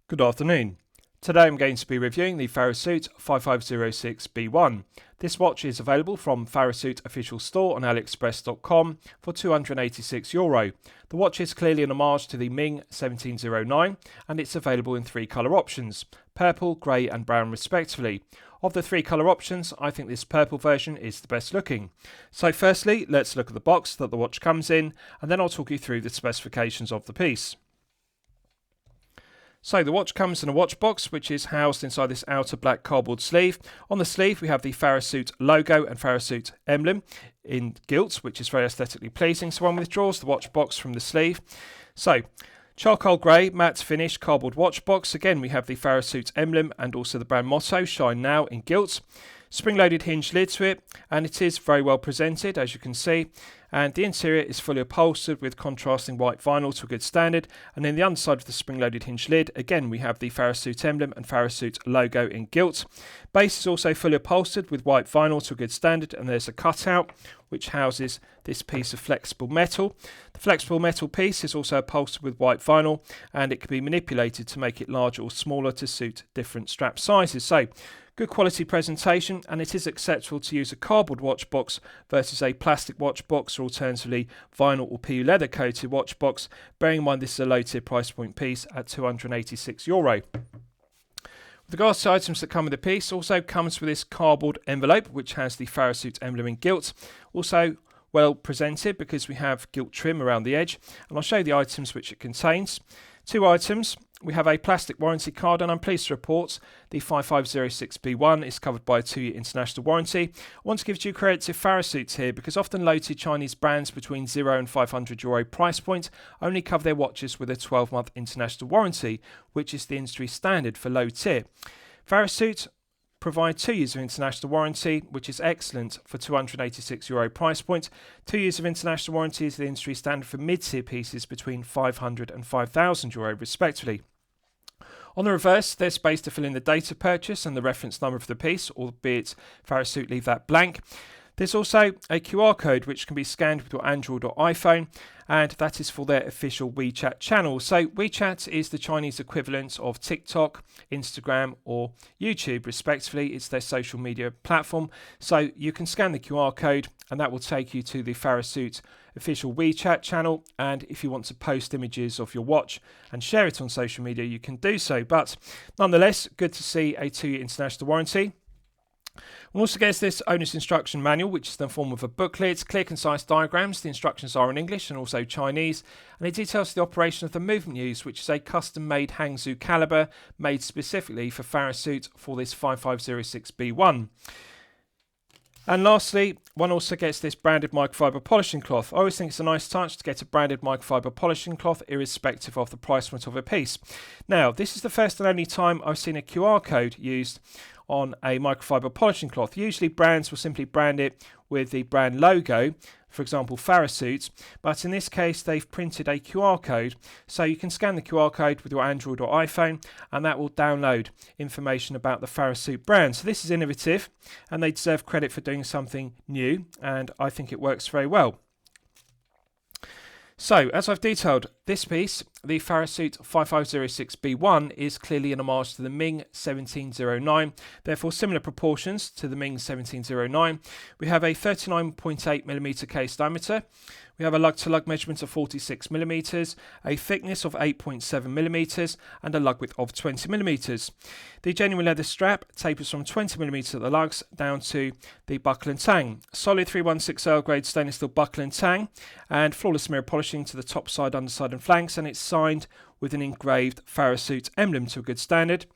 Good afternoon. Today I'm going to be reviewing the Farasute 5506B-1. This watch is available from Farasute official store on aliexpress.com for €286. The watch is clearly an homage to the Ming 17.09 and it's available in three colour options, purple, grey and brown respectively. Of the three colour options, I think this purple version is the best looking. So firstly, let's look at the box that the watch comes in and then I'll talk you through the specifications of the piece. So the watch comes in a watch box which is housed inside this outer black cardboard sleeve. On the sleeve we have the Farasute logo and Farasute emblem in gilt, which is very aesthetically pleasing. So one withdraws the watch box from the sleeve. So charcoal grey matte finish cardboard watch box. Again we have the Farasute emblem and also the brand motto, shine now, in gilt. Spring-loaded hinge lid to it, and it is very well presented as you can see, and the interior is fully upholstered with contrasting white vinyl to a good standard, and in the underside of the spring-loaded hinge lid again we have the Farasute emblem and Farasute logo in gilt. Base is also fully upholstered with white vinyl to a good standard, and there's a cutout which houses this piece of flexible metal. The flexible metal piece is also upholstered with white vinyl, and it can be manipulated to make it larger or smaller to suit different strap sizes. So good quality presentation, and it is acceptable to use a cardboard watch box versus a plastic watch box or alternatively vinyl or PU leather coated watch box, bearing in mind this is a low tier price point piece at €286. With regards to items that come with the piece, also comes with this cardboard envelope which has the Farasute emblem in gilt, also well presented because we have gilt trim around the edge, and I'll show you the items which it contains. Two items. We have a plastic warranty card, and I'm pleased to report the 5506B-1 is covered by a 2-year international warranty. I want to give due credit to Farasute here because often low-tier Chinese brands between €0 and €500 price point only cover their watches with a 12-month international warranty, which is the industry standard for low tier. Farasute provide 2 years of international warranty, which is excellent for €286 price point. 2 years of international warranty is the industry standard for mid-tier pieces between €500 and €5,000 respectively. On the reverse, there's space to fill in the date of purchase and the reference number for the piece, albeit Farasute leave that blank. There's also a QR code which can be scanned with your Android or iPhone, and that is for their official WeChat channel. So WeChat is the Chinese equivalent of TikTok, Instagram or YouTube respectively. It's their social media platform. So you can scan the QR code and that will take you to the Farasute official WeChat channel, and if you want to post images of your watch and share it on social media you can do so. But nonetheless, good to see a 2-year international warranty. One also gets this owner's instruction manual, which is in the form of a booklet, clear concise diagrams. The instructions are in English and also Chinese, and it details the operation of the movement use, which is a custom made Hangzhou caliber made specifically for Farasute for this 5506B-1. And lastly, one also gets this branded microfiber polishing cloth. I always think it's a nice touch to get a branded microfiber polishing cloth irrespective of the price point of a piece. Now, this is the first and only time I've seen a QR code used on a microfiber polishing cloth. Usually brands will simply brand it with the brand logo, for example Farasute, but in this case they've printed a QR code, so you can scan the QR code with your Android or iPhone and that will download information about the Farasute brand. So this is innovative and they deserve credit for doing something new, and I think it works very well. So, as I've detailed, this piece, the Farasute 5506B-1, is clearly an homage to the Ming 17.09, therefore similar proportions to the Ming 17.09. We have a 39.8mm case diameter. We have a lug-to-lug measurement of 46mm, a thickness of 8.7mm, and a lug width of 20mm. The genuine leather strap tapers from 20mm at the lugs down to the buckle and tang. Solid 316L grade stainless steel buckle and tang, and flawless mirror polishing to the top side, underside and flanks, and it's signed with an engraved Farasute emblem to a good standard.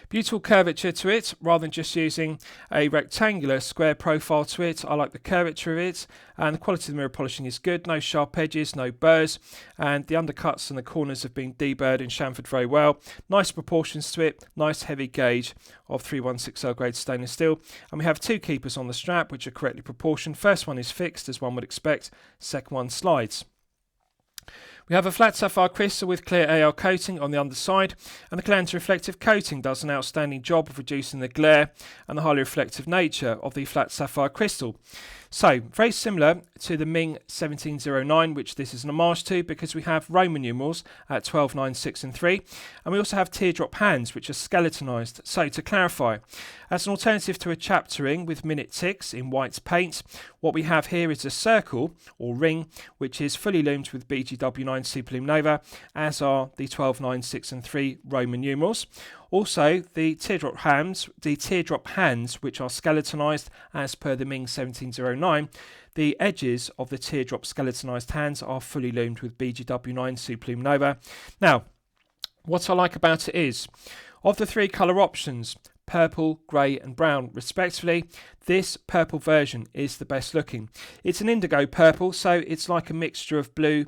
Beautiful curvature to it, rather than just using a rectangular square profile to it. I like the curvature of it, and the quality of the mirror polishing is good. No sharp edges, no burrs, and the undercuts and the corners have been deburred and chamfered very well. Nice proportions to it, nice heavy gauge of 316L grade stainless steel, and we have two keepers on the strap which are correctly proportioned. First one is fixed as one would expect, second one slides. We have a flat sapphire crystal with clear AR coating on the underside, and the clear anti-reflective coating does an outstanding job of reducing the glare and the highly reflective nature of the flat sapphire crystal. So, very similar to the Ming 17.09, which this is an homage to, because we have Roman numerals at 12, 9, 6 and 3, and we also have teardrop hands, which are skeletonized. So, to clarify, as an alternative to a chaptering with minute ticks in white paint, what we have here is a circle or ring, which is fully loomed with BGW9 Super Lume Nova, as are the 12, 9, 6 and 3 Roman numerals. Also, the teardrop hands, which are skeletonized as per the Ming 17.09, the edges of the teardrop skeletonized hands are fully loomed with BGW9 Super Lume Nova. Now, what I like about it is, of the three colour options, purple, grey and brown respectively, this purple version is the best looking. It's an indigo purple, so it's like a mixture of blue,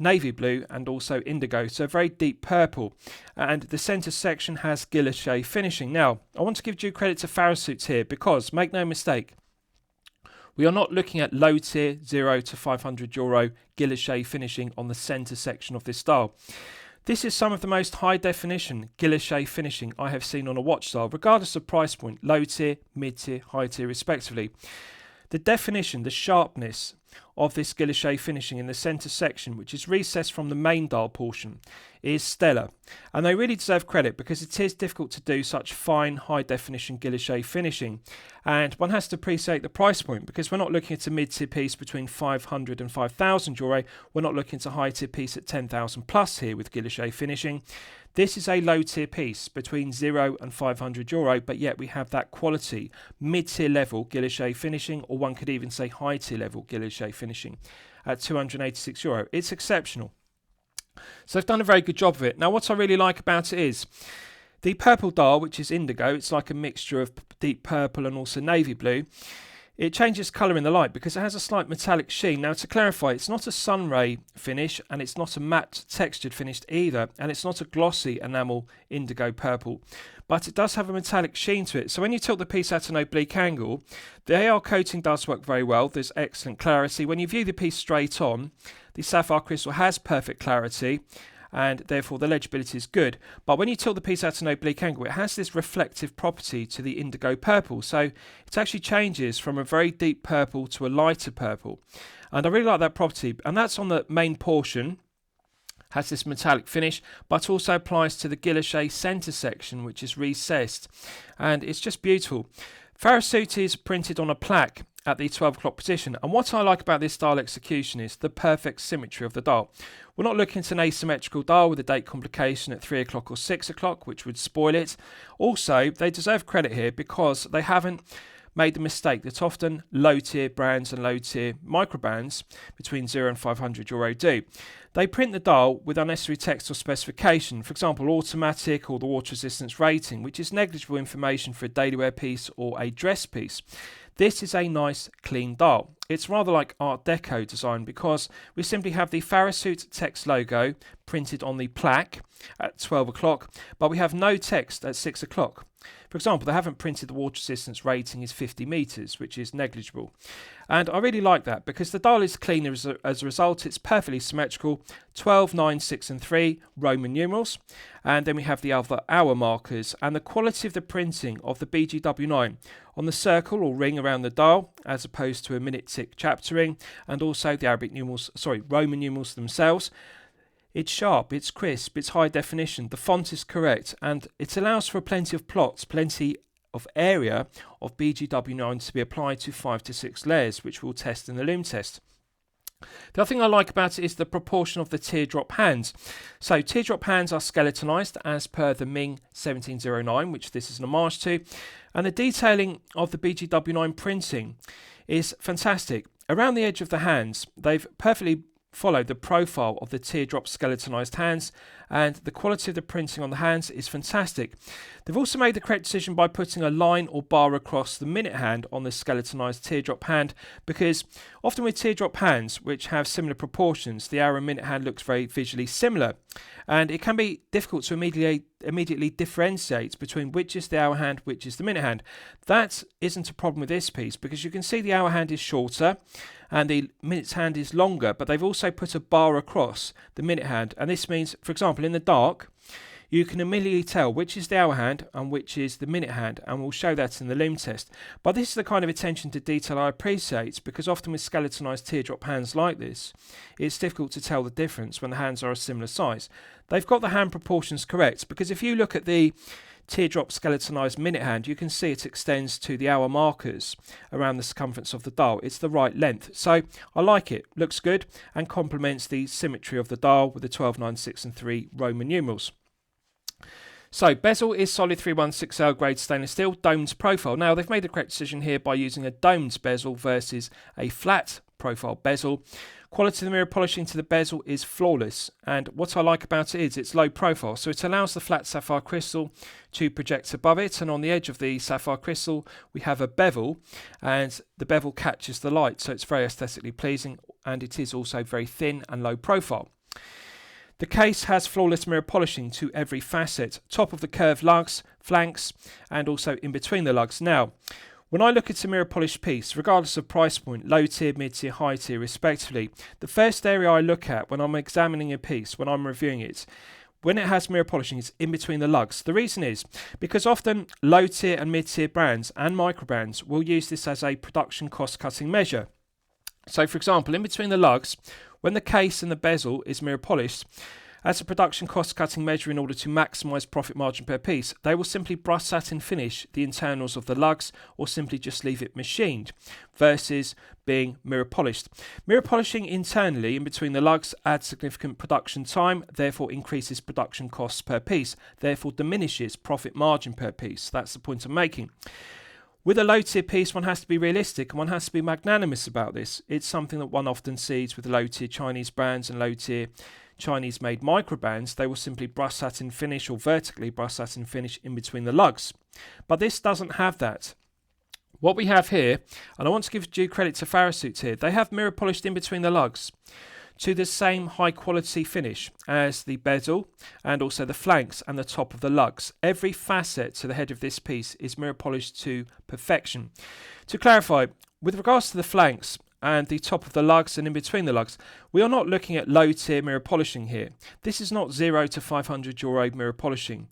navy blue and also indigo, so very deep purple, and the centre section has guilloche finishing. Now, I want to give due credit to Farasute here, because, make no mistake, we are not looking at low tier €0 to €500 guilloche finishing on the centre section of this style. This is some of the most high definition guilloche finishing I have seen on a watch style, regardless of price point, low tier, mid tier, high tier respectively. The definition, the sharpness of this guilloche finishing in the centre section, which is recessed from the main dial portion, is stellar, and they really deserve credit, because it is difficult to do such fine high definition guilloche finishing, and one has to appreciate the price point, because we're not looking at a mid-tier piece between €500 and €5,000, we're not looking at a high-tier piece at 10,000 plus here with guilloche finishing. This is a low-tier piece between €0 and €500, but yet we have that quality mid-tier level guilloche finishing, or one could even say high-tier level guilloche finishing at €286. It's exceptional. So they've done a very good job of it. Now, what I really like about it is the purple dial, which is indigo. It's like a mixture of deep purple and also navy blue. It changes colour in the light because it has a slight metallic sheen. Now, to clarify, it's not a sunray finish, and it's not a matte textured finish either, and it's not a glossy enamel indigo purple, but it does have a metallic sheen to it. So when you tilt the piece at an oblique angle, the AR coating does work very well. There's excellent clarity. When you view the piece straight on, the sapphire crystal has perfect clarity, and therefore the legibility is good. But when you tilt the piece at an oblique angle, it has this reflective property to the indigo purple, so it actually changes from a very deep purple to a lighter purple, and I really like that property. And that's on the main portion, has this metallic finish, but also applies to the guilloche centre section, which is recessed, and it's just beautiful. Farasute is printed on a plaque at the 12 o'clock position, and what I like about this dial execution is the perfect symmetry of the dial. We're not looking at an asymmetrical dial with a date complication at 3 o'clock or 6 o'clock, which would spoil it. Also, they deserve credit here because they haven't made the mistake that often low tier brands and low tier micro brands between €0 and €500 do. They print the dial with unnecessary text or specification, for example automatic or the water resistance rating, which is negligible information for a daily wear piece or a dress piece. This is a nice clean dial. It's rather like Art Deco design because we simply have the Farasute text logo printed on the plaque at 12 o'clock, but we have no text at 6 o'clock. For example, they haven't printed the water resistance rating is 50 metres, which is negligible. And I really like that because the dial is cleaner as a result. It's perfectly symmetrical, 12, 9, 6 and 3 Roman numerals. And then we have the other hour markers and the quality of the printing of the BGW9 on the circle or ring around the dial as opposed to a minute tick chaptering, and also the Roman numerals themselves. It's sharp, it's crisp, it's high definition, the font is correct, and it allows for plenty of plots, plenty of area of BGW9 to be applied to 5 to 6 layers, which we'll test in the Lume test. The other thing I like about it is the proportion of the teardrop hands. So teardrop hands are skeletonized as per the Ming 17.09, which this is an homage to, and the detailing of the BGW9 printing is fantastic. Around the edge of the hands, they've perfectly followed the profile of the teardrop skeletonized hands, and the quality of the printing on the hands is fantastic. They've also made the correct decision by putting a line or bar across the minute hand on the skeletonized teardrop hand, because often with teardrop hands which have similar proportions, the hour and minute hand looks very visually similar, and it can be difficult to immediately differentiate between which is the hour hand, which is the minute hand. That isn't a problem with this piece because you can see the hour hand is shorter and the minute's hand is longer, but they've also put a bar across the minute hand, and this means, for example, in the dark, you can immediately tell which is the hour hand and which is the minute hand, and we'll show that in the Lume test. But this is the kind of attention to detail I appreciate, because often with skeletonized teardrop hands like this, it's difficult to tell the difference when the hands are a similar size. They've got the hand proportions correct, because if you look at the teardrop skeletonized minute hand, you can see it extends to the hour markers around the circumference of the dial. It's the right length, so I like it. Looks good and complements the symmetry of the dial with the 12, 9, 6 and 3 Roman numerals. So bezel is solid 316L grade stainless steel, domed profile. Now they've made the correct decision here by using a domed bezel versus a flat profile bezel. Quality of the mirror polishing to the bezel is flawless, and what I like about it is it's low profile, so it allows the flat sapphire crystal to project above it, and on the edge of the sapphire crystal we have a bevel, and the bevel catches the light, so it's very aesthetically pleasing, and it is also very thin and low profile. The case has flawless mirror polishing to every facet, top of the curved lugs, flanks, and also in between the lugs. Now, when I look at a mirror polished piece, regardless of price point, low tier, mid tier, high tier respectively, the first area I look at when I'm examining a piece, when I'm reviewing it, when it has mirror polishing, is in between the lugs. The reason is because often low tier and mid tier brands and micro brands will use this as a production cost cutting measure. So for example, in between the lugs, when the case and the bezel is mirror polished, as a production cost cutting measure in order to maximise profit margin per piece, they will simply brush satin finish the internals of the lugs or simply just leave it machined versus being mirror polished. Mirror polishing internally in between the lugs adds significant production time, therefore increases production costs per piece, therefore diminishes profit margin per piece. That's the point I'm making. With a low tier piece, one has to be realistic and one has to be magnanimous about this. It's something that one often sees with low tier Chinese brands and low tier Chinese made micro brands. They will simply brush satin finish or vertically brush satin finish in between the lugs. But this doesn't have that. What we have here, and I want to give due credit to Farasute here, they have mirror polished in between the lugs to the same high quality finish as the bezel and also the flanks and the top of the lugs. Every facet to the head of this piece is mirror polished to perfection. To clarify, with regards to the flanks and the top of the lugs and in between the lugs, we are not looking at low tier mirror polishing here. This is not €0 to €500 mirror polishing.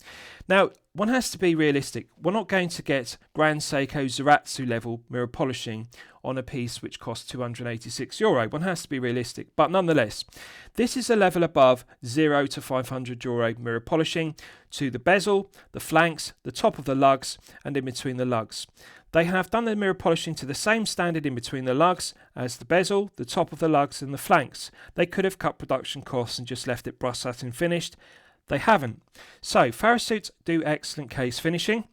Now, one has to be realistic. We're not going to get Grand Seiko Zaratsu level mirror polishing on a piece which costs €286. One has to be realistic. But nonetheless, this is a level above €0 to €500 mirror polishing to the bezel, the flanks, the top of the lugs and in between the lugs. They have done the mirror polishing to the same standard in between the lugs as the bezel, the top of the lugs and the flanks. They could have cut production costs and just left it brush satin finished. They haven't. So Farasute do excellent case finishing.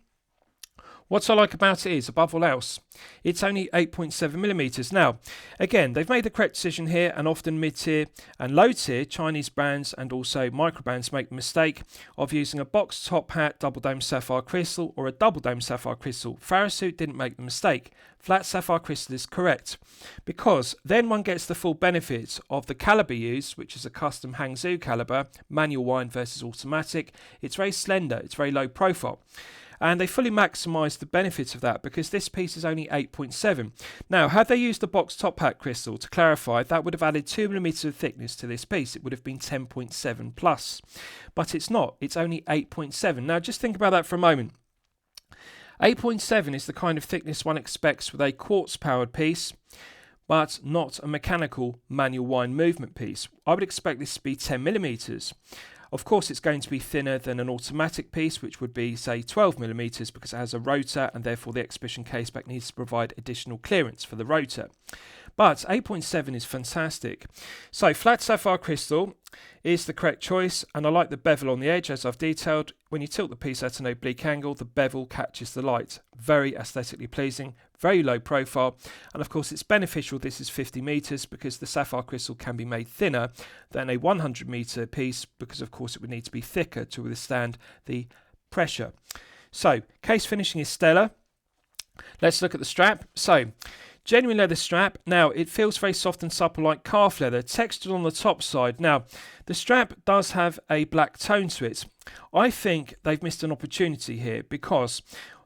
What I like about it is, above all else, it's only 8.7mm. Now, again, they've made the correct decision here, and often mid-tier and low-tier Chinese brands and also micro brands make the mistake of using a box top hat double dome sapphire crystal or a double dome sapphire crystal. Farasute didn't make the mistake. Flat sapphire crystal is correct, because then one gets the full benefit of the caliber used, which is a custom Hangzhou caliber, manual wind versus automatic. It's very slender, it's very low profile. And they fully maximise the benefits of that because this piece is only 8.7. Now, had they used the box top hat crystal, to clarify, that would have added 2mm of thickness to this piece. It would have been 10.7 plus. But it's not. It's only 8.7. Now, just think about that for a moment. 8.7 is the kind of thickness one expects with a quartz-powered piece, but not a mechanical manual wind movement piece. I would expect this to be 10mm. Of course, it's going to be thinner than an automatic piece, which would be, say, 12mm, because it has a rotor and therefore the exhibition caseback needs to provide additional clearance for the rotor. But 8.7 is fantastic. So flat sapphire crystal is the correct choice, and I like the bevel on the edge, as I've detailed. When you tilt the piece at an oblique angle, the bevel catches the light. Very aesthetically pleasing, very low profile, and of course it's beneficial this is 50 meters because the sapphire crystal can be made thinner than a 100 meter piece, because of course it would need to be thicker to withstand the pressure. So case finishing is stellar. Let's look at the strap. So genuine leather strap. Now, it feels very soft and supple like calf leather, textured on the top side. Now, the strap does have a black tone to it. I think they've missed an opportunity here because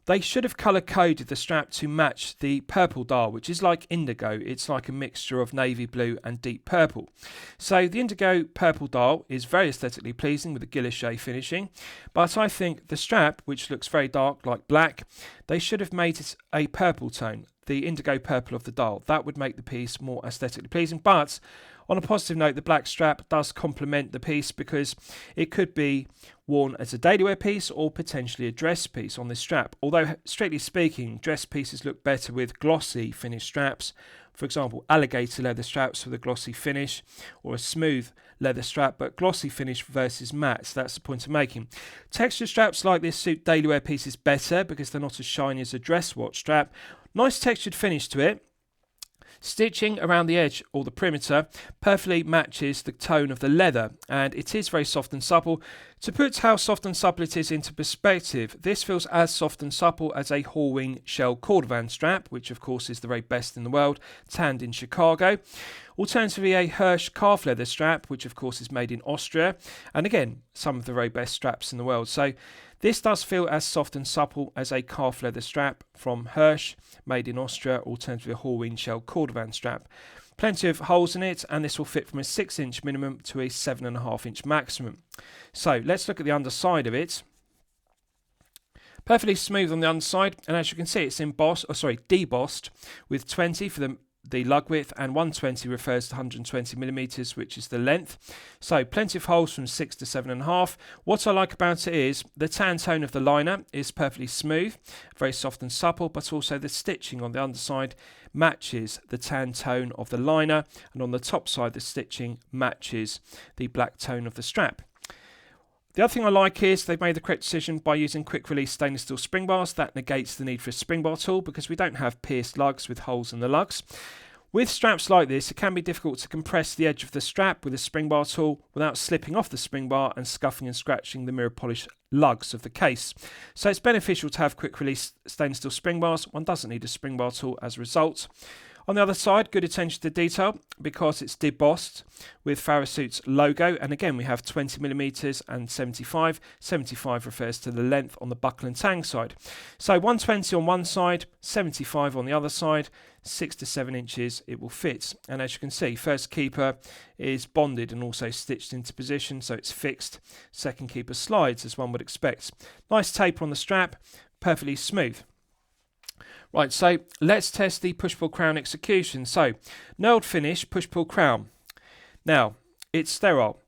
they should have colour coded the strap to match the purple dial, which is like indigo. It's like a mixture of navy blue and deep purple. So the indigo purple dial is very aesthetically pleasing with the guilloche finishing, but I think the strap, which looks very dark like black, they should have made it a purple tone, the indigo purple of the dial. That would make the piece more aesthetically pleasing. But on a positive note, the black strap does complement the piece because it could be worn as a daily wear piece or potentially a dress piece on this strap. Although, strictly speaking, dress pieces look better with glossy finish straps. For example, alligator leather straps with a glossy finish, or a smooth leather strap, but glossy finish versus matte. So that's the point I'm making. Textured straps like this suit daily wear pieces better because they're not as shiny as a dress watch strap. Nice textured finish to it. Stitching around the edge or the perimeter perfectly matches the tone of the leather, and it is very soft and supple. To put how soft and supple it is into perspective, this feels as soft and supple as a Hallwing shell cordovan strap, which of course is the very best in the world, tanned in Chicago. Alternatively, a Hirsch calf leather strap, which of course is made in Austria, and again, some of the very best straps in the world. So this does feel as soft and supple as a calf leather strap from Hirsch, made in Austria, alternatively a Hallwing shell cordovan strap. Plenty of holes in it, and this will fit from a 6-inch minimum to a 7.5-inch maximum. So let's look at the underside of it. Perfectly smooth on the underside, and as you can see, it's debossed with 20 for the lug width, and 120 refers to 120 millimeters, which is the length. So plenty of holes from 6 to 7.5. What I like about it is the tan tone of the liner is perfectly smooth, very soft and supple, but also the stitching on the underside matches the tan tone of the liner, and on the top side the stitching matches the black tone of the strap. The other thing I like is they've made the correct decision by using quick release stainless steel spring bars. That negates the need for a spring bar tool because we don't have pierced lugs with holes in the lugs. With straps like this, it can be difficult to compress the edge of the strap with a spring bar tool without slipping off the spring bar and scuffing and scratching the mirror polish lugs of the case. So it's beneficial to have quick release stainless steel spring bars. One doesn't need a spring bar tool as a result. On the other side, good attention to detail because it's debossed with Farasute's logo, and again we have 20mm and 75. 75 refers to the length on the buckle and tang side. So 120 on one side, 75 on the other side, 6 to 7 inches it will fit. And as you can see, first keeper is bonded and also stitched into position, so it's fixed. Second keeper slides as one would expect. Nice taper on the strap, perfectly smooth. Right, so let's test the push-pull crown execution. So, knurled finish, push-pull crown. Now, it's sterile.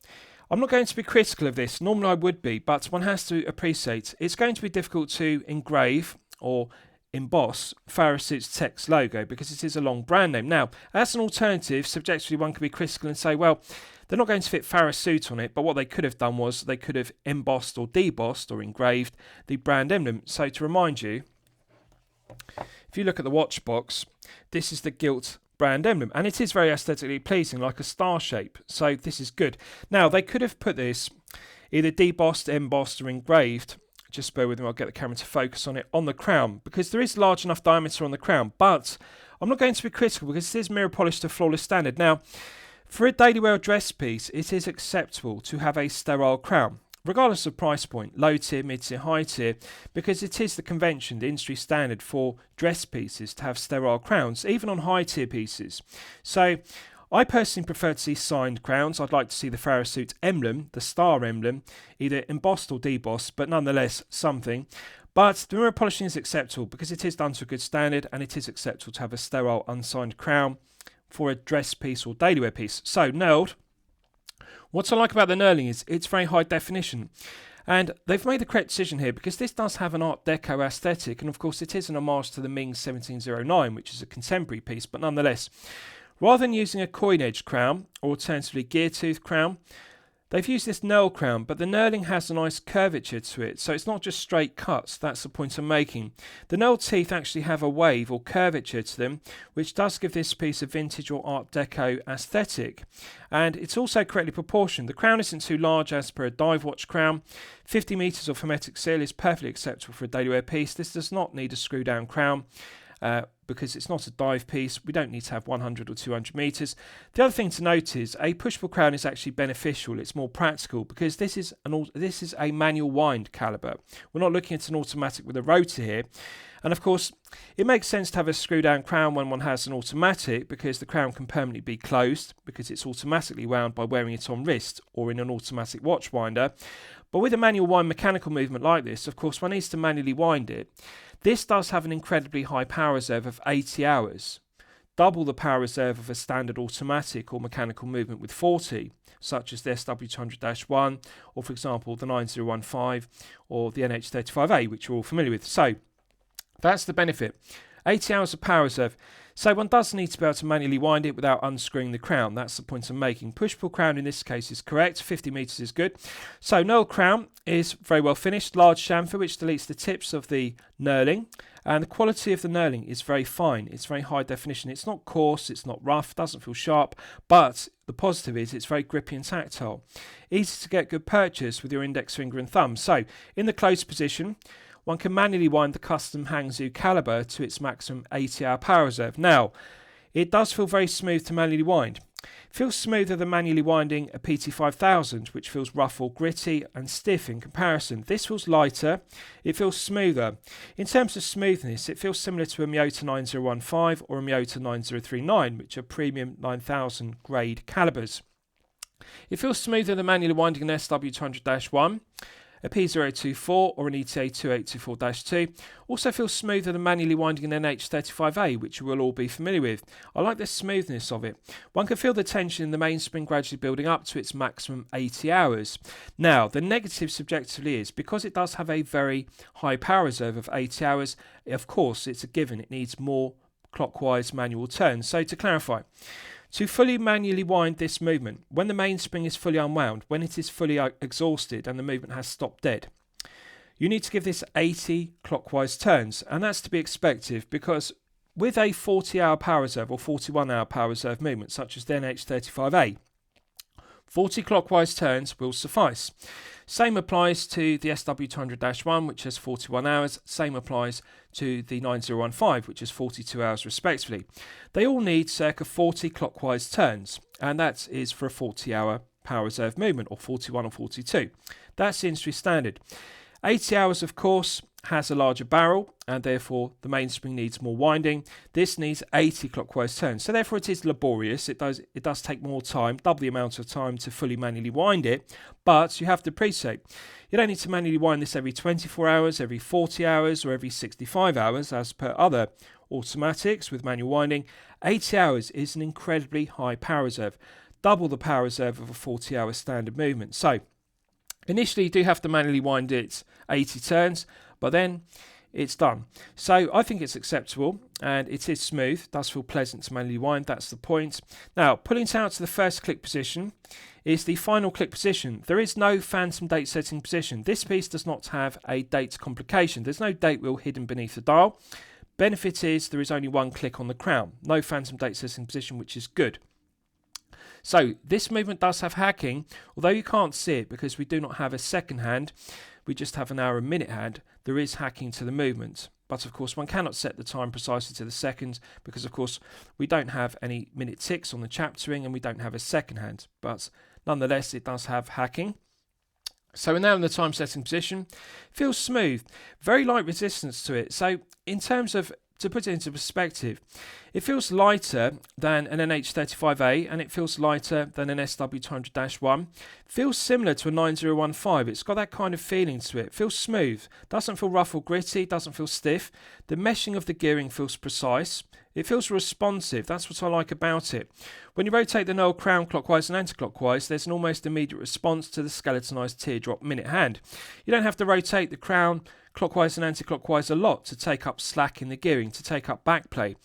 I'm not going to be critical of this. Normally I would be, but one has to appreciate it's going to be difficult to engrave or emboss Farasute's text logo because it is a long brand name. Now, as an alternative, subjectively one could be critical and say, well, they're not going to fit Farasute on it, but what they could have done was they could have embossed or debossed or engraved the brand emblem. So to remind you, if you look at the watch box, this is the gilt brand emblem, and it is very aesthetically pleasing, like a star shape, so this is good. Now, they could have put this either debossed, embossed or engraved, just bear with me, I'll get the camera to focus on it, on the crown, because there is large enough diameter on the crown, but I'm not going to be critical because it is mirror polished to flawless standard. Now, for a daily wear dress piece, it is acceptable to have a sterile crown, regardless of price point, low tier, mid tier, high tier, because it is the convention, the industry standard for dress pieces to have sterile crowns, even on high tier pieces. So I personally prefer to see signed crowns. I'd like to see the Farasute emblem, the star emblem, either embossed or debossed, but nonetheless something. But the mirror polishing is acceptable because it is done to a good standard, and it is acceptable to have a sterile unsigned crown for a dress piece or daily wear piece. So knurled. What I like about the knurling is it's very high definition, and they've made the correct decision here because this does have an Art Deco aesthetic, and of course it is an homage to the Ming 17.09, which is a contemporary piece, but nonetheless, rather than using a coin edge crown or alternatively gear tooth crown, they've used this knurl crown, but the knurling has a nice curvature to it, so it's not just straight cuts. That's the point I'm making. The knurl teeth actually have a wave or curvature to them, which does give this piece a vintage or Art Deco aesthetic. And it's also correctly proportioned. The crown isn't too large as per a dive watch crown. 50 meters of hermetic seal is perfectly acceptable for a daily wear piece. This does not need a screw down crown. because it's not a dive piece. We don't need to have 100 or 200 meters. The other thing to note is a push-pull crown is actually beneficial. It's more practical because this is a manual wind caliber. We're not looking at an automatic with a rotor here. And of course, it makes sense to have a screw down crown when one has an automatic, because the crown can permanently be closed because it's automatically wound by wearing it on wrist or in an automatic watch winder. But with a manual wind mechanical movement like this, of course, one needs to manually wind it. This does have an incredibly high power reserve of 80 hours, double the power reserve of a standard automatic or mechanical movement with 40, such as the SW200-1, or for example the 9015 or the NH35A, which you're all familiar with. So that's the benefit. 80 hours of power reserve. So one does need to be able to manually wind it without unscrewing the crown. That's the point I'm making. Push-pull crown in this case is correct. 50 meters is good. So knurled crown is very well finished. Large chamfer which deletes the tips of the knurling. And the quality of the knurling is very fine. It's very high definition. It's not coarse, it's not rough, doesn't feel sharp. But the positive is it's very grippy and tactile. Easy to get good purchase with your index finger and thumb. So in the closed position, one can manually wind the custom Hangzhou caliber to its maximum 80-hour power reserve. Now, it does feel very smooth to manually wind. It feels smoother than manually winding a PT5000, which feels rough or gritty and stiff in comparison. This feels lighter, it feels smoother. In terms of smoothness, it feels similar to a Miyota 9015 or a Miyota 9039, which are premium 9000 grade calibers. It feels smoother than manually winding an SW200-1. A P024 or an ETA 2824-2 also feels smoother than manually winding an NH35A, which you will all be familiar with. I like the smoothness of it. One can feel the tension in the mainspring gradually building up to its maximum 80 hours. Now, the negative subjectively is, because it does have a very high power reserve of 80 hours, of course it's a given, it needs more clockwise manual turns. So to clarify, to fully manually wind this movement, when the mainspring is fully unwound, when it is fully exhausted and the movement has stopped dead, you need to give this 80 clockwise turns, and that's to be expected because with a 40-hour power reserve or 41-hour power reserve movement such as the NH35A, 40 clockwise turns will suffice. Same applies to the SW200-1, which has 41 hours. Same applies to the 9015, which has 42 hours respectively. They all need circa 40 clockwise turns, and that is for a 40-hour power reserve movement, or 41 or 42. That's the industry standard. 80 hours, of course, has a larger barrel, and therefore the mainspring needs more winding. This needs 80 clockwise turns, so therefore it is laborious. It does take more time, double the amount of time to fully manually wind it, but you have to appreciate you don't need to manually wind this every 24 hours, every 40 hours, or every 65 hours as per other automatics with manual winding. 80 hours is an incredibly high power reserve, double the power reserve of a 40-hour standard movement. So initially you do have to manually wind it 80 turns, but then it's done. So I think it's acceptable and it is smooth, does feel pleasant to manually wind, that's the point. Now, pulling it out to the first click position is the final click position. There is no phantom date setting position. This piece does not have a date complication. There's no date wheel hidden beneath the dial. Benefit is there is only one click on the crown. No phantom date setting position, which is good. So this movement does have hacking, although you can't see it because we do not have a second hand, we just have an hour and minute hand. There is hacking to the movement, but of course one cannot set the time precisely to the seconds because of course we don't have any minute ticks on the chaptering and we don't have a second hand, but nonetheless it does have hacking. So we're now in the time setting position. Feels smooth, very light resistance to it. So in terms of, to put it into perspective, it feels lighter than an NH35A and it feels lighter than an SW200-1. Feels similar to a 9015. It's got that kind of feeling to it. Feels smooth. Doesn't feel rough or gritty. Doesn't feel stiff. The meshing of the gearing feels precise. It feels responsive. That's what I like about it. When you rotate the knurled crown clockwise and anti-clockwise, there's an almost immediate response to the skeletonized teardrop minute hand. You don't have to rotate the crown clockwise and anti-clockwise a lot to take up slack in the gearing, to take up backplay.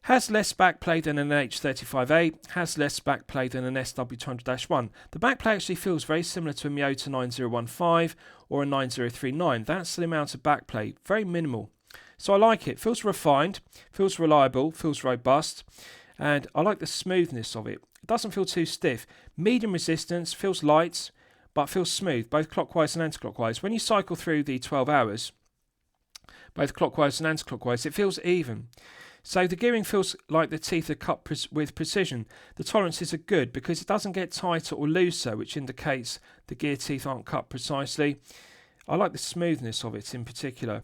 Has less backplay than an H35A, has less backplay than an SW200-1. The backplay actually feels very similar to a Miyota 9015 or a 9039. That's the amount of backplay, very minimal. So I like it. Feels refined, feels reliable, feels robust, and I like the smoothness of it. It doesn't feel too stiff. Medium resistance, feels light, but feels smooth, both clockwise and anti-clockwise. When you cycle through the 12 hours, both clockwise and anti-clockwise, it feels even. So the gearing feels like the teeth are cut with precision. The tolerances are good because it doesn't get tighter or looser, which indicates the gear teeth aren't cut precisely. I like the smoothness of it in particular.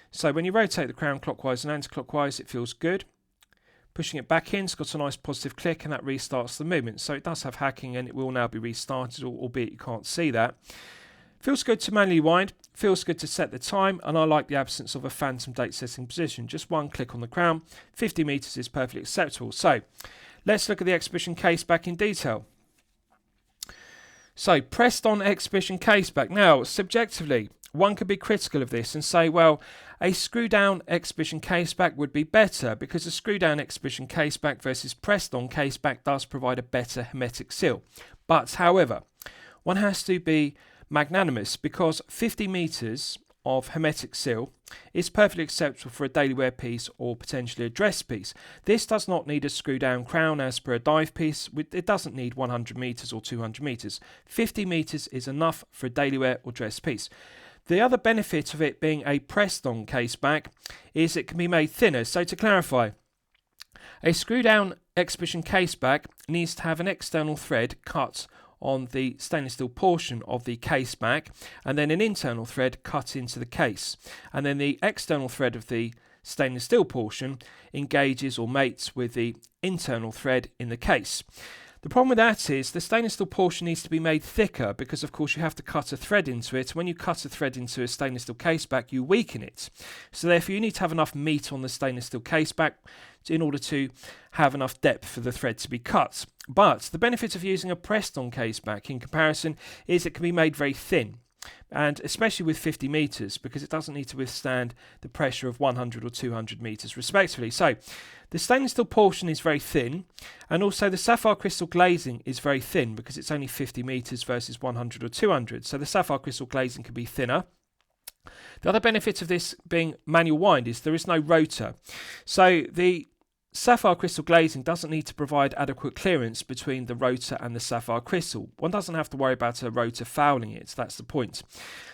So when you rotate the crown clockwise and anti-clockwise, it feels good. Pushing it back in, it's got a nice positive click, and that restarts the movement. So it does have hacking, and it will now be restarted, albeit you can't see that. Feels good to manually wind, feels good to set the time, and I like the absence of a phantom date setting position. Just one click on the crown, 50 meters is perfectly acceptable. So let's look at the exhibition case back in detail. So pressed on exhibition case back. Now, subjectively, one could be critical of this and say, well, a screw down exhibition case back would be better because a screw down exhibition case back versus pressed on case back does provide a better hermetic seal. But however, one has to be magnanimous because 50 meters of hermetic seal is perfectly acceptable for a daily wear piece or potentially a dress piece. This does not need a screw down crown as per a dive piece. It doesn't need 100 meters or 200 meters. 50 meters is enough for a daily wear or dress piece. The other benefit of it being a pressed on case back is it can be made thinner. So to clarify, a screw down exhibition case back needs to have an external thread cut on the stainless steel portion of the case back, and then an internal thread cut into the case, and then the external thread of the stainless steel portion engages or mates with the internal thread in the case. The problem with that is the stainless steel portion needs to be made thicker because of course you have to cut a thread into it. When you cut a thread into a stainless steel case back, you weaken it. So therefore you need to have enough meat on the stainless steel case back in order to have enough depth for the thread to be cut. But the benefit of using a pressed on case back in comparison is it can be made very thin. And especially with 50 meters because it doesn't need to withstand the pressure of 100 or 200 meters respectively. So the stainless steel portion is very thin, and also the sapphire crystal glazing is very thin because it's only 50 meters versus 100 or 200. So the sapphire crystal glazing can be thinner. The other benefit of this being manual wind is there is no rotor. So the sapphire crystal glazing doesn't need to provide adequate clearance between the rotor and the sapphire crystal. One doesn't have to worry about a rotor fouling it, that's the point.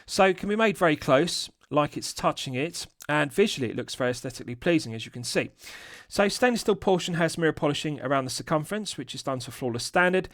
So it can be made very close, like it's touching it, and visually it looks very aesthetically pleasing, as you can see. So stainless steel portion has mirror polishing around the circumference, which is done to flawless standard.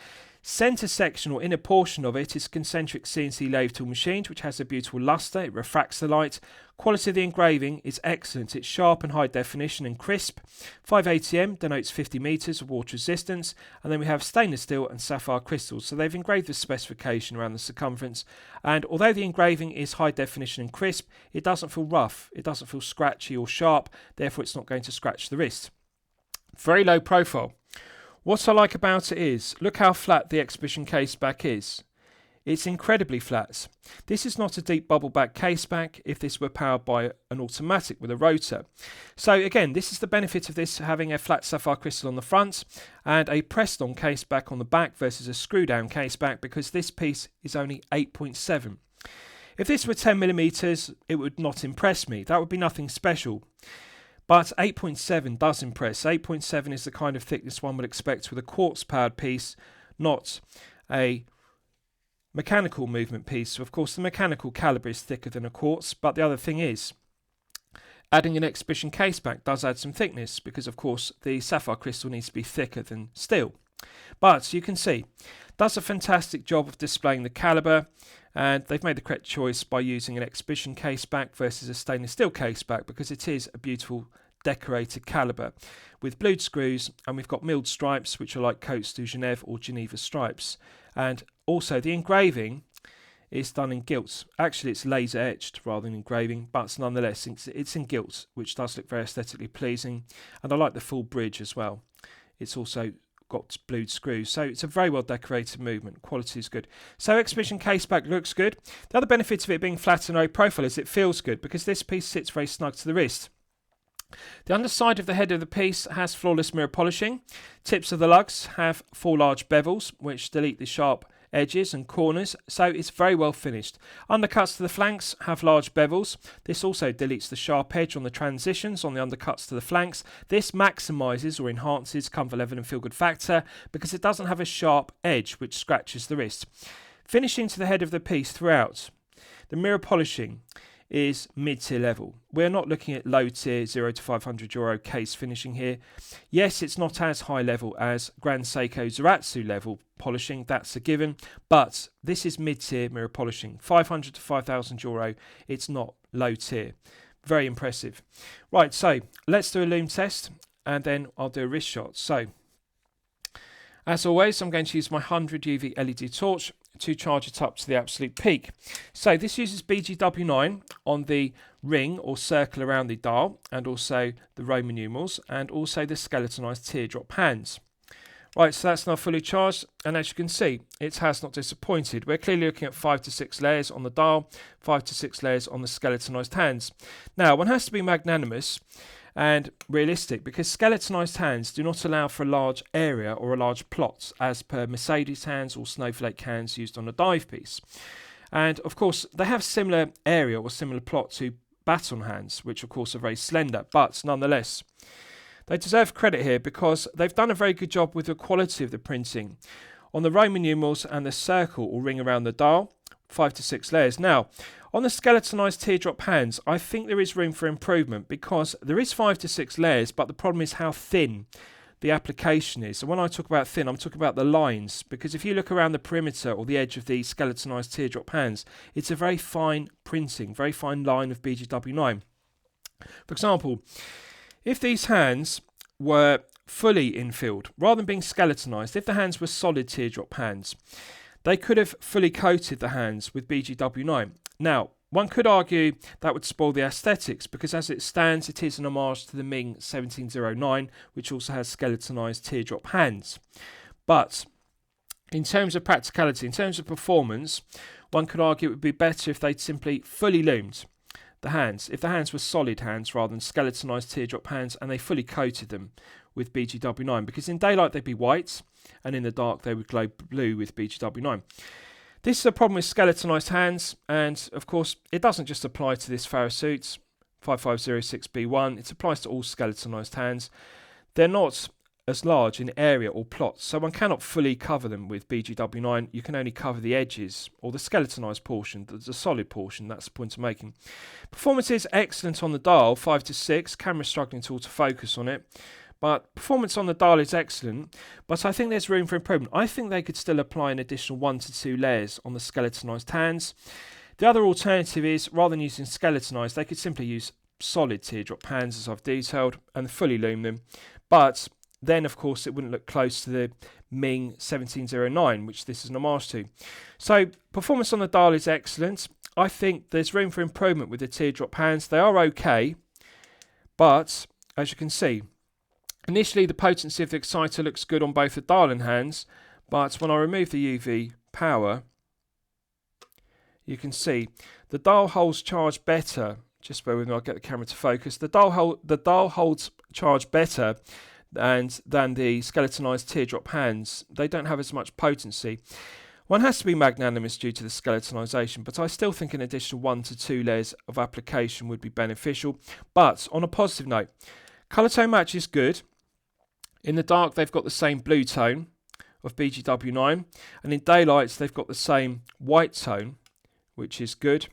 Centre section or inner portion of it is concentric CNC lathe tool machined, which has a beautiful lustre. It refracts the light. Quality of the engraving is excellent. It's sharp and high definition and crisp. 580M denotes 50 meters of water resistance, and then we have stainless steel and sapphire crystals. So they've engraved the specification around the circumference, and although the engraving is high definition and crisp, it doesn't feel rough. It doesn't feel scratchy or sharp. Therefore, it's not going to scratch the wrist. Very low profile. What I like about it is, look how flat the exhibition case back is. It's incredibly flat. This is not a deep bubble back case back if this were powered by an automatic with a rotor. So again, this is the benefit of this having a flat sapphire crystal on the front and a pressed on case back on the back versus a screw down case back, because this piece is only 8.7. If this were 10mm, it would not impress me. That would be nothing special. But 8.7 does impress. 8.7 is the kind of thickness one would expect with a quartz powered piece, not a mechanical movement piece. So of course the mechanical calibre is thicker than a quartz, but the other thing is adding an exhibition case back does add some thickness because of course the sapphire crystal needs to be thicker than steel. But you can see, does a fantastic job of displaying the calibre, and they've made the correct choice by using an exhibition case back versus a stainless steel case back because it is a beautiful decorated calibre with blued screws, and we've got milled stripes which are like Côtes du Genève or Geneva stripes, and also the engraving is done in gilt. Actually it's laser etched rather than engraving, but nonetheless it's in gilt, which does look very aesthetically pleasing, and I like the full bridge as well. It's also got blued screws, so it's a very well decorated movement. Quality is good. So exhibition case back looks good. The other benefit of it being flat and low profile is it feels good because this piece sits very snug to the wrist. The underside of the head of the piece has flawless mirror polishing. Tips of the lugs have 4 large bevels which delete the sharp edges and corners, so it's very well finished. Undercuts to the flanks have large bevels. This also deletes the sharp edge on the transitions on the undercuts to the flanks. This maximises or enhances comfort level and feel good factor because it doesn't have a sharp edge which scratches the wrist. Finishing to the head of the piece throughout, the mirror polishing is mid-tier level. We're not looking at low-tier €0 to €500 case finishing here. Yes, it's not as high level as Grand Seiko Zaratsu level polishing, that's a given, but this is mid-tier mirror polishing. €500 to €5,000, it's not low-tier. Very impressive. Right, so let's do a lume test, and then I'll do a wrist shot. So, as always, I'm going to use my 100 UV LED torch to charge it up to the absolute peak. So this uses BGW9 on the ring or circle around the dial, and also the Roman numerals, and also the skeletonized teardrop hands. Right, so that's now fully charged, and as you can see, it has not disappointed. We're clearly looking at 5 to 6 layers on the dial, 5 to 6 layers on the skeletonized hands. Now, one has to be magnanimous and realistic, because skeletonized hands do not allow for a large area or a large plot, as per Mercedes hands or snowflake hands used on a dive piece. And of course, they have similar area or similar plot to baton hands, which of course are very slender, but nonetheless, they deserve credit here because they've done a very good job with the quality of the printing. On the Roman numerals and the circle or ring around the dial, 5 to 6 layers. Now, on the skeletonized teardrop hands, I think there is room for improvement, because there is 5 to 6 layers, but the problem is how thin the application is. So when I talk about thin, I'm talking about the lines, because if you look around the perimeter or the edge of the skeletonized teardrop hands, it's a very fine printing, very fine line of BGW9. For example, if these hands were fully infilled, rather than being skeletonized, if the hands were solid teardrop hands, they could have fully coated the hands with BGW9. Now, one could argue that would spoil the aesthetics, because as it stands, it is an homage to the Ming 17.09, which also has skeletonized teardrop hands. But in terms of practicality, in terms of performance, one could argue it would be better if they'd simply fully loomed the hands. If the hands were solid hands rather than skeletonized teardrop hands, and they fully coated them with BGW9, because in daylight they'd be white, and in the dark they would glow blue with BGW9. This is a problem with skeletonized hands, and of course it doesn't just apply to this Farasute 5506B-1, it applies to all skeletonized hands. They're not as large in area or plot, so one cannot fully cover them with BGW9. You can only cover the edges or the skeletonized portion, the solid portion. That's the point I'm making. Performance is excellent on the dial, 5 to 6. Camera struggling to autofocus on it, but performance on the dial is excellent. But I think there's room for improvement. I think they could still apply an additional 1 to 2 layers on the skeletonized hands. The other alternative is, rather than using skeletonized, they could simply use solid teardrop hands, as I've detailed, and fully loom them. But then, of course, it wouldn't look close to the Ming 17.09, which this is an homage to. So, performance on the dial is excellent. I think there's room for improvement with the teardrop hands. They are okay, but as you can see, initially the potency of the exciter looks good on both the dial and hands, but when I remove the UV power, you can see the dial holds charge better. Just bear with me, I'll get the camera to focus. The dial holds charge better than the skeletonized teardrop hands. They don't have as much potency. One has to be magnanimous due to the skeletonization, but I still think an additional 1 to 2 layers of application would be beneficial. But on a positive note, colour tone match is good. In the dark, they've got the same blue tone of BGW9, and in daylights, they've got the same white tone, which is good.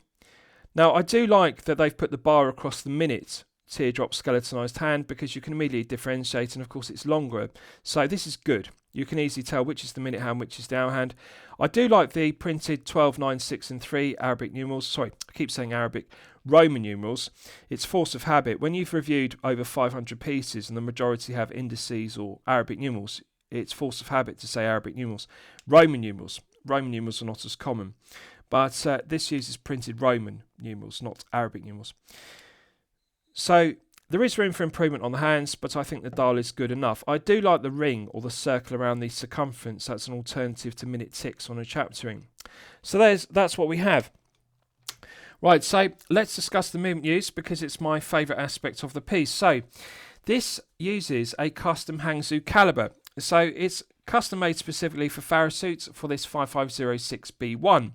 Now, I do like that they've put the bar across the minute teardrop skeletonized hand, because you can immediately differentiate, and of course it's longer, so this is good. You can easily tell which is the minute hand, which is the hour hand. I do like the printed 12, 9, 6 and 3 Arabic numerals. Sorry, I keep saying Arabic. Roman numerals. It's force of habit. When you've reviewed over 500 pieces and the majority have indices or Arabic numerals, it's force of habit to say Arabic numerals. Roman numerals are not as common, but this uses printed Roman numerals, not Arabic numerals. So there is room for improvement on the hands, but I think the dial is good enough. I do like the ring or the circle around the circumference. That's an alternative to minute ticks on a chapter ring. So that's what we have. Right, so let's discuss the movement use, because it's my favourite aspect of the piece. So this uses a custom Hangzhou calibre. So it's custom made specifically for Farasute for this 5506B-1.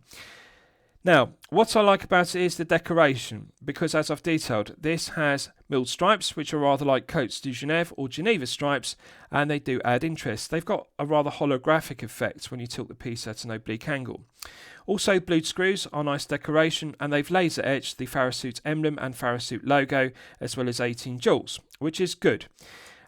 Now, what I like about it is the decoration, because as I've detailed, this has milled stripes, which are rather like Côtes de Genève or Geneva stripes, and they do add interest. They've got a rather holographic effect when you tilt the piece at an oblique angle. Also, blued screws are nice decoration, and they've laser etched the Farasute emblem and Farasute logo, as well as 18 jewels, which is good.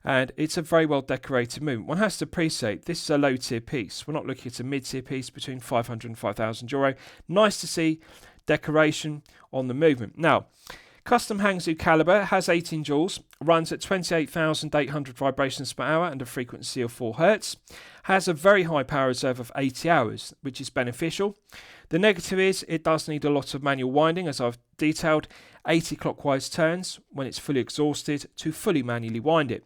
And it's a very well decorated movement. One has to appreciate this is a low tier piece. We're not looking at a mid tier piece between 500 and 5,000 euro. Nice to see decoration on the movement. Now, custom Hangzhou caliber has 18 jewels, runs at 28,800 vibrations per hour and a frequency of 4 Hz, has a very high power reserve of 80 hours, which is beneficial. The negative is it does need a lot of manual winding, as I've detailed, 80 clockwise turns when it's fully exhausted to fully manually wind it.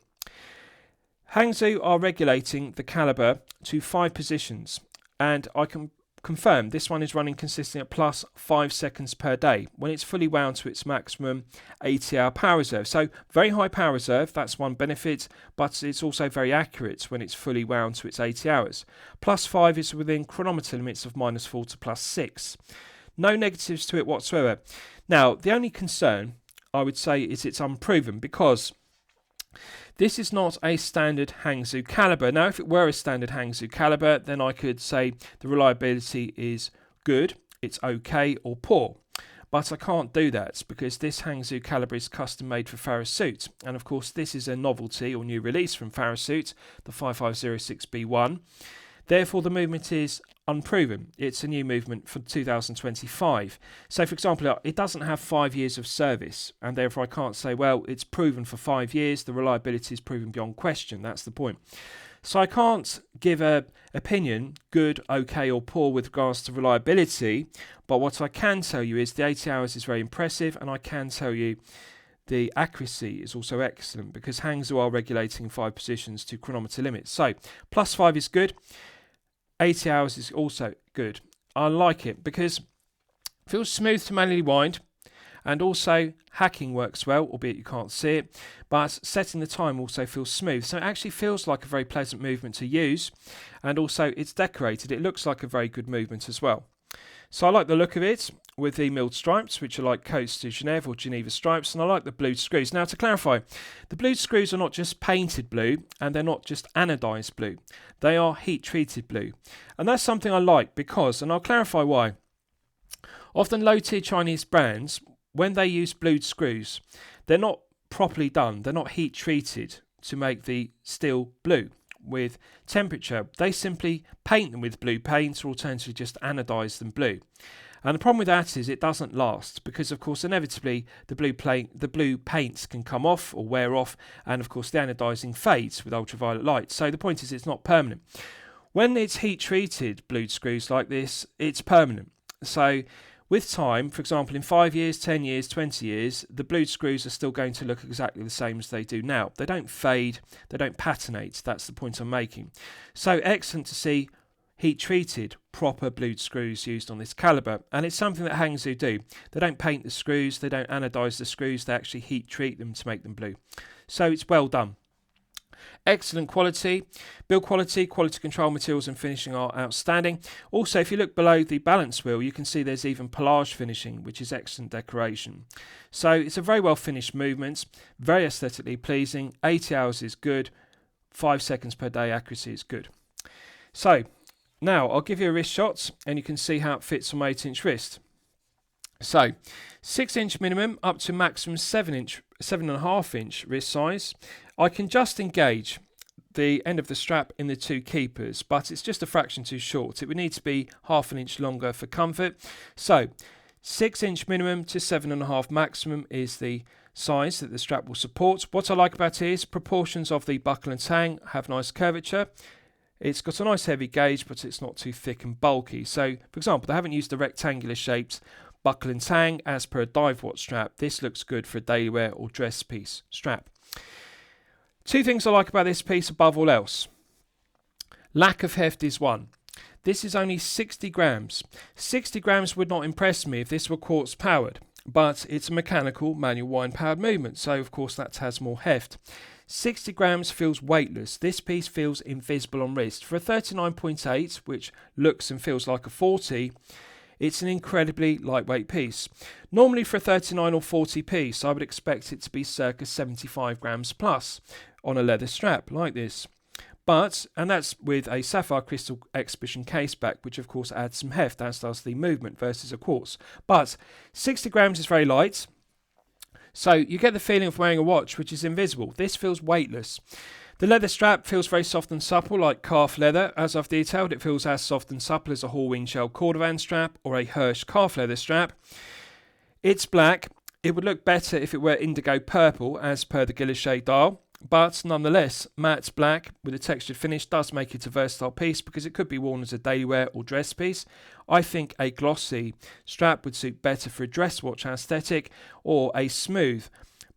Hangzhou are regulating the caliber to 5 positions, and I can confirm this one is running consistently at plus 5 seconds per day when it's fully wound to its maximum 80-hour power reserve. So very high power reserve, that's one benefit, but it's also very accurate when it's fully wound to its 80 hours. Plus 5 is within chronometer limits of -4 to +6. No negatives to it whatsoever. Now, the only concern I would say is it's unproven, because this is not a standard Hangzhou caliber. Now, if it were a standard Hangzhou caliber, then I could say the reliability is good, it's okay, or poor. But I can't do that because this Hangzhou caliber is custom made for Farasute. And of course, this is a novelty or new release from Farasute, the 5506B-1. Therefore, the movement is unproven. It's a new movement for 2025. So, for example, it doesn't have 5 years of service, and therefore I can't say, well, it's proven for 5 years, the reliability is proven beyond question. That's the point. So I can't give an opinion, good, okay, or poor with regards to reliability, but what I can tell you is the 80 hours is very impressive, and I can tell you the accuracy is also excellent, because Hangzhou are regulating 5 positions to chronometer limits. So, plus 5 is good. 80 hours is also good. I like it because it feels smooth to manually wind, and also hacking works well, albeit you can't see it, but setting the time also feels smooth. So it actually feels like a very pleasant movement to use, and also it's decorated. It looks like a very good movement as well. So I like the look of it with the milled stripes, which are like Côtes de Genève or Geneva stripes, and I like the blued screws. Now, to clarify, the blued screws are not just painted blue, and they're not just anodized blue. They are heat-treated blue. And that's something I like because, and I'll clarify why, often low-tier Chinese brands, when they use blued screws, they're not properly done. They're not heat-treated to make the steel blue with temperature. They simply paint them with blue paint, or alternatively just anodize them blue. And the problem with that is it doesn't last, because of course inevitably the blue paints can come off or wear off, and of course the anodizing fades with ultraviolet light. So the point is it's not permanent. When it's heat treated blued screws like this, it's permanent. So with time, for example, in 5 years, 10 years, 20 years, the blued screws are still going to look exactly the same as they do now. They don't fade, they don't patinate. That's the point I'm making. So excellent to see heat-treated, proper blued screws used on this caliber. And it's something that Hangzhou do. They don't paint the screws, they don't anodize the screws, they actually heat-treat them to make them blue. So it's well done. Excellent quality. Build quality, quality control materials and finishing are outstanding. Also, if you look below the balance wheel, you can see there's even pelage finishing, which is excellent decoration. So it's a very well finished movement, very aesthetically pleasing. 80 hours is good. 5 seconds per day accuracy is good. So now I'll give you a wrist shot and you can see how it fits on my 8-inch wrist. So 6-inch minimum up to maximum 7.5-inch wrist size. I can just engage the end of the strap in the 2 keepers, but it's just a fraction too short. It would need to be half an inch longer for comfort. So 6-inch minimum to 7.5 maximum is the size that the strap will support. What I like about it is proportions of the buckle and tang have nice curvature. It's got a nice heavy gauge, but it's not too thick and bulky. So, for example, they haven't used a rectangular shaped buckle and tang as per a dive watch strap. This looks good for a daily wear or dress piece strap. 2 things I like about this piece above all else. Lack of heft is one. This is only 60 grams. 60 grams would not impress me if this were quartz powered, but it's a mechanical manual wind powered movement, so of course that has more heft. 60 grams feels weightless. This piece feels invisible on wrist. For a 39.8, which looks and feels like a 40, It's an incredibly lightweight piece. Normally for a 39 or 40 piece, I would expect it to be circa 75 grams plus on a leather strap like this. But, and that's with a sapphire crystal exhibition case back, which of course adds some heft, as does the movement versus a quartz. But 60 grams is very light, so you get the feeling of wearing a watch which is invisible. This feels weightless. The leather strap feels very soft and supple, like calf leather. As I've detailed, it feels as soft and supple as a Halloween shell cordovan strap or a Hirsch calf leather strap. It's black. It would look better if it were indigo purple, as per the Guilloche dial. But nonetheless, matte black with a textured finish does make it a versatile piece because it could be worn as a daily wear or dress piece. I think a glossy strap would suit better for a dress watch aesthetic, or a smooth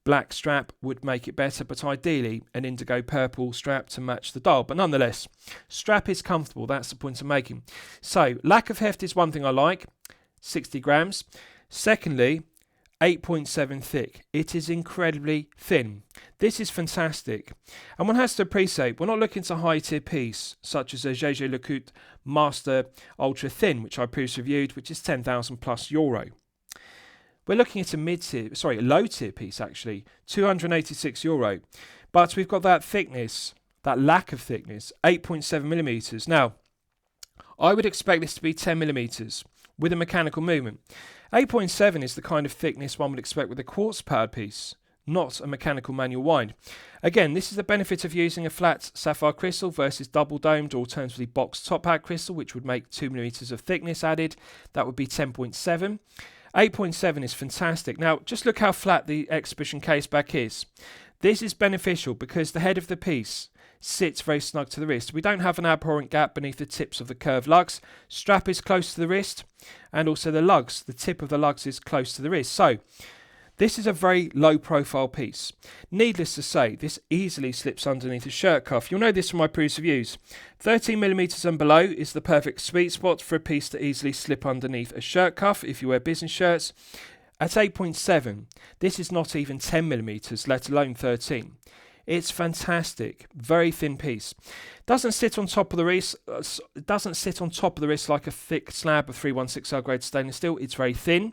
black strap would make it better, but ideally an indigo purple strap to match the dial. But nonetheless, strap is comfortable, that's the point I'm making. So, lack of heft is one thing I like, 60 grams. Secondly, 8.7 thick. It is incredibly thin. This is fantastic. And one has to appreciate, we're not looking to a high tier piece, such as a Jaeger LeCoultre Master Ultra Thin, which I previously reviewed, which is 10,000 plus euro. We're looking at a low tier piece actually, 286 euro. But we've got that thickness, that lack of thickness, 8.7 millimeters. Now, I would expect this to be 10 millimeters with a mechanical movement. 8.7 is the kind of thickness one would expect with a quartz powered piece, not a mechanical manual wind. Again, this is the benefit of using a flat sapphire crystal versus double domed or alternatively boxed top hat crystal, which would make 2 millimeters of thickness added. That would be 10.7. 8.7 is fantastic. Now, just look how flat the exhibition case back is. This is beneficial because the head of the piece sits very snug to the wrist. We don't have an abhorrent gap beneath the tips of the curved lugs. Strap is close to the wrist, and also the lugs, the tip of the lugs is close to the wrist. So, this is a very low profile piece. Needless to say, this easily slips underneath a shirt cuff. You'll know this from my previous reviews. 13mm and below is the perfect sweet spot for a piece to easily slip underneath a shirt cuff if you wear business shirts. At 8.7, this is not even 10mm, let alone 13. It's fantastic, very thin piece. Doesn't sit on top of the wrist. Like a thick slab of 316L grade stainless steel. It's very thin.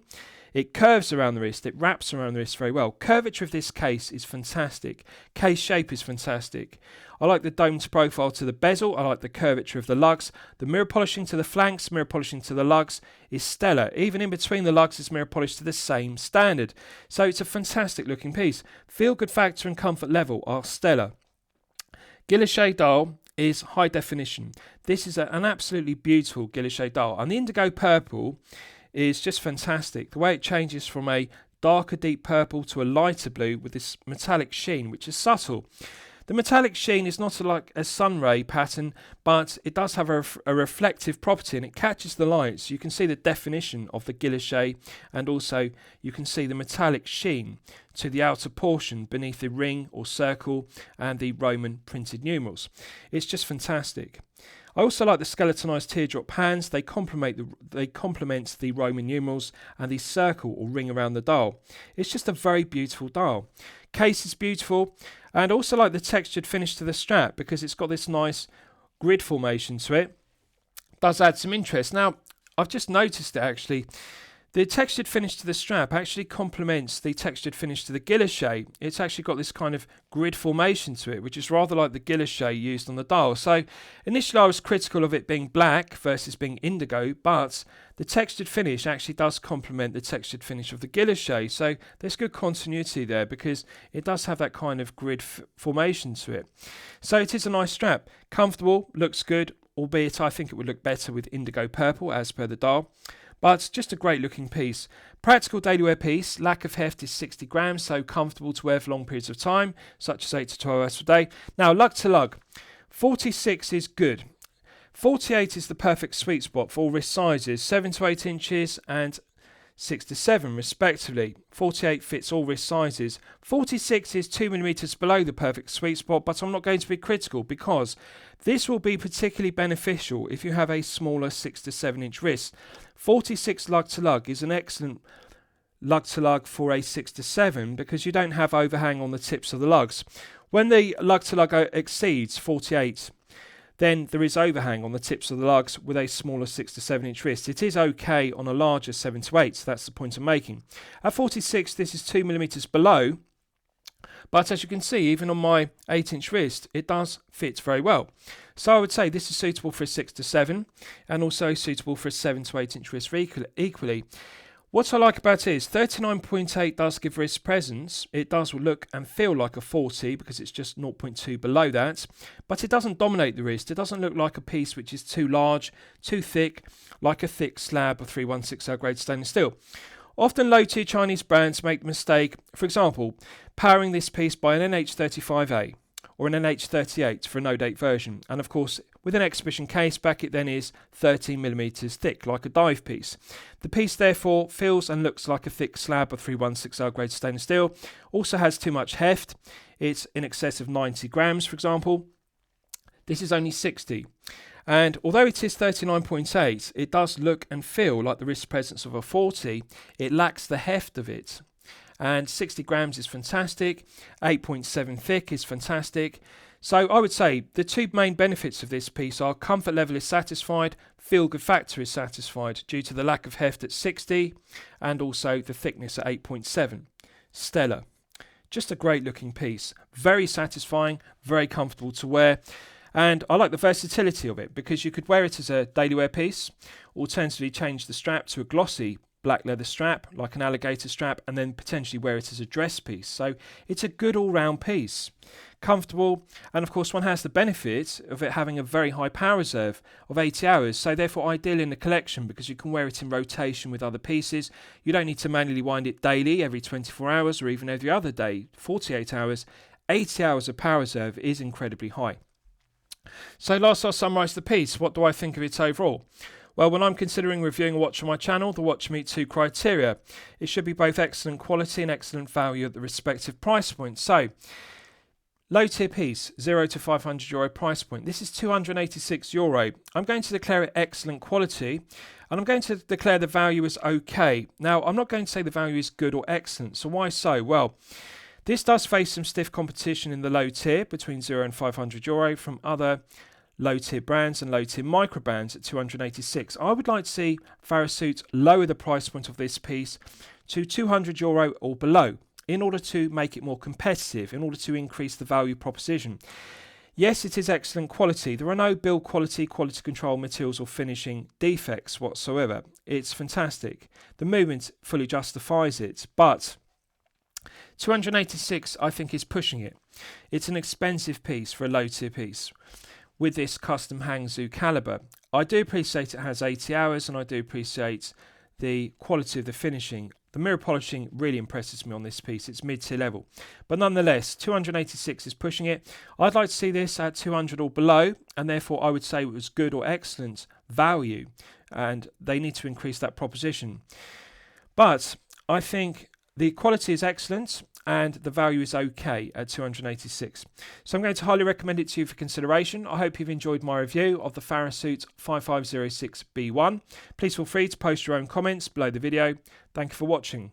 It curves around the wrist. It wraps around the wrist very well. Curvature of this case is fantastic. Case shape is fantastic. I like the domed profile to the bezel. I like the curvature of the lugs. The mirror polishing to the flanks, mirror polishing to the lugs is stellar. Even in between the lugs is mirror polish to the same standard. So it's a fantastic looking piece. Feel good factor and comfort level are stellar. Guilloche dial is high definition. This is an absolutely beautiful Guilloche dial. And the indigo purple is just fantastic. The way it changes from a darker deep purple to a lighter blue with this metallic sheen, which is subtle. The metallic sheen is not like a sun ray pattern, but it does have a reflective property and it catches the light. So you can see the definition of the Guilloche, and also you can see the metallic sheen to the outer portion beneath the ring or circle and the Roman printed numerals. It's just fantastic. I also like the skeletonized teardrop hands. They complement the Roman numerals and the circle or ring around the dial. It's just a very beautiful dial. Case is beautiful, and also like the textured finish to the strap because it's got this nice grid formation to it. Does add some interest. Now, I've just noticed it actually. The textured finish to the strap actually complements the textured finish to the Guilloche. It's actually got this kind of grid formation to it, which is rather like the Guilloche used on the dial. So initially I was critical of it being black versus being indigo, but the textured finish actually does complement the textured finish of the Guilloche. So there's good continuity there because it does have that kind of grid formation to it. So it is a nice strap. Comfortable, looks good, albeit I think it would look better with indigo purple as per the dial. But just a great looking piece. Practical daily wear piece. Lack of heft is 60 grams, so comfortable to wear for long periods of time, such as 8 to 12 hours per day. Now, lug to lug. 46 is good. 48 is the perfect sweet spot for all wrist sizes, 7 to 8 inches and 6 to 7 respectively. 48 fits all wrist sizes. 46 is 2mm below the perfect sweet spot, but I'm not going to be critical because this will be particularly beneficial if you have a smaller 6 to 7 inch wrist. 46 lug to lug is an excellent lug to lug for a 6 to 7 because you don't have overhang on the tips of the lugs. When the lug to lug exceeds 48, then there is overhang on the tips of the lugs with a smaller 6 to 7 inch wrist. It is okay on a larger 7 to 8, so that's the point I'm making. At 46, this is 2mm below, but as you can see, even on my 8-inch wrist, it does fit very well. So I would say this is suitable for a 6 to 7, and also suitable for a 7 to 8-inch wrist equally. What I like about it is 39.8 does give wrist presence. It does look and feel like a 40 because it's just 0.2 below that, but it doesn't dominate the wrist. It doesn't look like a piece which is too large, too thick, like a thick slab of 3160 grade stainless steel. Often low-tier Chinese brands make the mistake, for example, powering this piece by an NH35A or an NH38 for a no-date version, and of course with an exhibition case back it then is 13mm thick, like a dive piece. The piece therefore feels and looks like a thick slab of 3160 grade stainless steel, also has too much heft. It's in excess of 90 grams, for example. This is only 60. And although it is 39.8, it does look and feel like the wrist presence of a 40. It lacks the heft of it. And 60 grams is fantastic. 8.7 thick is fantastic. So I would say the two main benefits of this piece are comfort level is satisfied, feel good factor is satisfied due to the lack of heft at 60 and also the thickness at 8.7. Stellar. Just a great looking piece. Very satisfying, very comfortable to wear. And I like the versatility of it because you could wear it as a daily wear piece, alternatively change the strap to a glossy black leather strap, like an alligator strap, and then potentially wear it as a dress piece. So it's a good all-round piece. Comfortable, and of course one has the benefit of it having a very high power reserve of 80 hours, so therefore ideal in the collection because you can wear it in rotation with other pieces. You don't need to manually wind it daily, every 24 hours, or even every other day, 48 hours. 80 hours of power reserve is incredibly high. So last I'll summarise the piece. What do I think of it overall? Well, when I'm considering reviewing a watch on my channel, the watch meets two criteria. It should be both excellent quality and excellent value at the respective price point. So, low tier piece, €0 to €500 price point. This is €286. I'm going to declare it excellent quality, and I'm going to declare the value as okay. Now, I'm not going to say the value is good or excellent. So why so? Well, this does face some stiff competition in the low tier between €0 and €500 from other low tier brands and low tier micro brands at €286. I would like to see Farasute lower the price point of this piece to €200 or below in order to make it more competitive, in order to increase the value proposition. Yes, it is excellent quality. There are no build quality, quality control, materials or finishing defects whatsoever. It's fantastic. The movement fully justifies it, but 286 I think is pushing it. It's an expensive piece for a low tier piece with this custom Hangzhou caliber. I do appreciate it has 80 hours and I do appreciate the quality of the finishing. The mirror polishing really impresses me on this piece. It's mid-tier level. But nonetheless, 286 is pushing it. I'd like to see this at 200 or below, and therefore I would say it was good or excellent value, and they need to increase that proposition. But I think the quality is excellent and the value is okay at 286. So I'm going to highly recommend it to you for consideration. I hope you've enjoyed my review of the Farasute 5506B-1. Please feel free to post your own comments below the video. Thank you for watching.